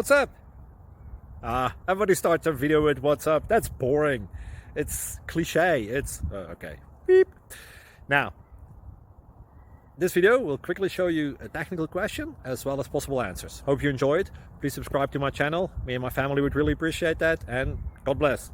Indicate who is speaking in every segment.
Speaker 1: What's up? Everybody starts their video with what's up. That's boring. It's cliche. It's okay. Beep. Now, this video will quickly show you a technical question as well as possible answers. Hope you enjoyed. Please subscribe to my channel. Me and my family would really appreciate that, and God bless.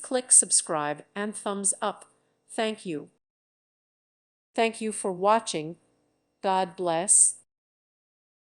Speaker 2: Click subscribe and thumbs up. Thank you. Thank you for watching. God bless.